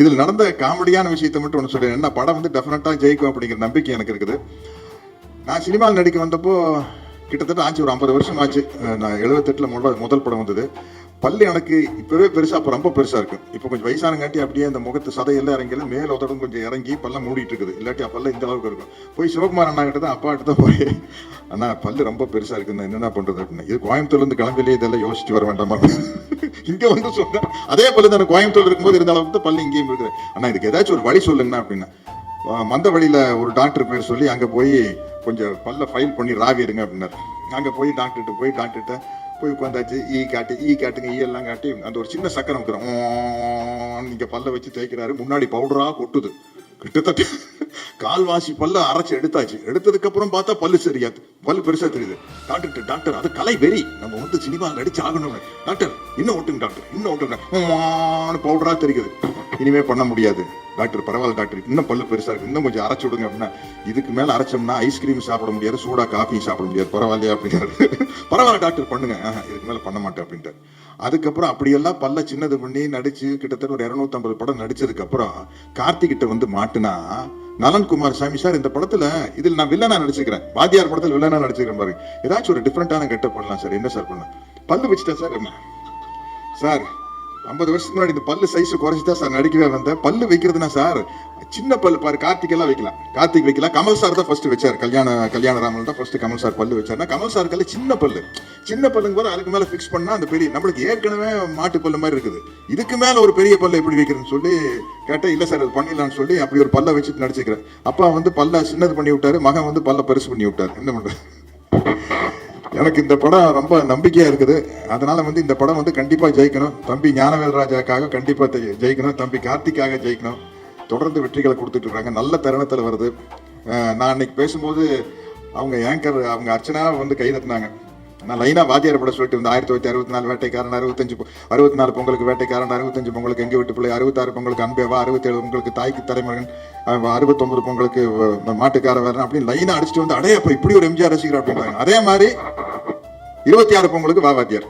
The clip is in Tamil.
இதில் நடந்த காமெடியான விஷயத்தை மட்டும் ஒன்று சொல்றேன். என்ன படம் வந்து டெஃபினட்டா ஜெயிக்கும் அப்படிங்கிற நம்பிக்கை எனக்கு இருக்குது. நான் சினிமாவில் நடிக்க வந்தப்போ கிட்டத்தட்ட ஆச்சு ஒரு 50 வருஷம் ஆச்சு. நான் 78 முதல் படம் வந்தது. பல்லு எனக்கு இப்பவே பெருசா, அப்போ ரொம்ப பெருசா இருக்கு. இப்போ கொஞ்சம் வயசானங்காட்டி அப்படியே அந்த முகத்து சதையெல்லாம் இறங்கி மேல உதடும் கொஞ்சம் இறங்கி பல்ல மூடிட்டு இருக்குது. இல்லாட்டி அப்பல்ல இந்த அளவுக்கு இருக்கும். போய் சிவகுமார் அண்ணா கிட்ட தான், அப்பா கிட்ட தான் போய், அண்ணா பல்லு ரொம்ப பெருசா இருக்கு, என்னென்ன பண்றது அப்படின்னு. இது கோயம்புத்தூர்ல இருந்து கிளம்பிலே இதெல்லாம் யோசிச்சு வர வேண்டாமா, இங்க வந்து சொன்னேன். அதே பல்லு தான் கோயம்புத்தூர்ல இருக்கும்போது இருந்த அளவுக்கு பல்லு இங்கேயும் இருக்குது. அண்ணா இதுக்கு ஏதாச்சும் ஒரு வழி சொல்லுங்கண்ணா அப்படின்னா, மந்த வழியில ஒரு டாக்டர் பேர் சொல்லி அங்க போய் கொஞ்சம் பல்ல ஃபைல் பண்ணி ராவி எடுங்க அப்படின்னாரு. அங்க போய் டாக்டர்கிட்ட போய் உட்காந்தாச்சு. ஈ காட்டுங்க, ஈ எல்லாம் காட்டி அந்த ஒரு சின்ன சக்கரம் வைக்கிறோம். நீங்க பல்ல வச்சு தேய்க்கிறாரு. முன்னாடி பவுடரா கொட்டுது. கிட்டத்தட்ட கால்வாசி பல்ல அரைச்சு எடுத்தாச்சு. எடுத்ததுக்கு அப்புறம் பார்த்தா பல்லு சரியாது, பல்லு பெருசா தெரியுது. டாக்டர் அது கலை வெறி, நம்ம வந்து சினிமா நடிச்சு ஆகணும். டாக்டர் இன்னும் ஓட்டுங்க பவுடரா தெரியுது. இனிமே பண்ண முடியாது டாக்டர், பரவாயில்ல டாக்டர், இன்னும் பல்லு பெருசா இருக்கு, இன்னும் கொஞ்சம் அரைச்சு விடுங்க அப்படின்னா, இதுக்கு மேல அரைச்சோம்னா ஐஸ்கிரீம் சாப்பிட முடியாது, சூடா காஃபி சாப்பிட முடியாது, பரவாயில்லையா அப்படின்னாரு. பரவாயில்ல டாக்டர் பண்ணுங்க, இதுக்கு மேல பண்ண மாட்டேன் அப்படின்ட்டாரு. அதுக்கப்புறம் அப்படியெல்லாம் பல்ல சின்னது பண்ணி நடிச்சு கிட்டத்தட்ட ஒரு 250 படம் நடிச்சதுக்கு அப்புறம் கார்த்திகிட்ட வந்து மாட்டுனா, நலன் குமார் சாமி சார் இந்த படத்துல இதில் நான் வில்லனா நடிச்சுக்கிறேன், வாத்தியார் படத்துல வில்லனா நடிச்சுக்கிறேன் பாருங்க, ஏதாச்சும் ஒரு டிஃப்ரெண்டான கெட்ட பண்ணலாம் சார். என்ன சார் பண்ண? பல்லு வச்சுட்டேன் சார். சார் 50 வருஷத்துக்கு முன்னாடி இந்த பல்லு சைஸ் குறைச்சிதான் சார் நடிக்கவே வந்தேன். பல்லு வைக்கிறதுனா சார் சின்ன பல்லு பாரு, கார்த்திக் வைக்கலாம். கமல் சார் தான் ஃபர்ஸ்ட் வச்சார். கல்யாண ராமன் தான் ஃபர்ஸ்ட் கமல் சார் பல்லு வச்சாருன்னா, கமல் சாருக்கு சின்ன பல்லுங்க போது அதுக்கு மேல பிக்ஸ் பண்ணா அந்த பெரிய, நம்மளுக்கு ஏற்கனவே மாட்டு பல்லு மாதிரி இருக்குது, இதுக்கு மேல ஒரு பெரிய பல்ல எப்படி வைக்கிறேன்னு சொல்லி கேட்டேன். இல்ல சார் அது பண்ணிடலாம்னு சொல்லி அப்படி ஒரு பல்ல வச்சுட்டு நடிச்சுக்கிறேன். அப்பா வந்து பல்ல சின்னது பண்ணி விட்டாரு, மகன் வந்து பல்ல பெருசு பண்ணி விட்டாரு. என்ன பண்றது? எனக்கு இந்த படம் ரொம்ப நம்பிக்கையா இருக்குது. அதனால வந்து இந்த படம் வந்து கண்டிப்பா ஜெயிக்கணும். தம்பி ஞானவேல்ராஜாக்காக கண்டிப்பா ஜெயிக்கணும். தம்பி கார்த்திக்காக ஜெயிக்கணும். தொடர்ந்து வெற்றிகளை கொடுத்துட்டு இருக்காங்க. நல்ல தருணத்துல வருது. நான் அன்னைக்கு பேசும்போது அவங்க ஆங்கர் அவங்க அர்ச்சனா வந்து கை தட்டினாங்க. நான் லைனா வாத்தியார் படம் சொல்லிட்டு இருந்தேன். 1964 வேட்டைக்காரன், 64 பொங்கலுக்கு வேட்டைக்காரன், 65 பொங்கலுக்கு எங்க வீட்டு பிள்ளை, 66 பொங்கலுக்கு அன்பேவா, 67 பொங்கலுக்கு தாய்க்கு தலைமகன், 69 பொங்கலுக்கு மாட்டுக்கார வேற அப்படின்னு லைனா அடிச்சுட்டு வந்து, அடைய அப்ப இப்படி ஒரு எம்ஜிஆர் ரசிகர் அப்படின்றாங்க. அதே மாதிரி 26 பொங்கலுக்கு வாத்தியார்.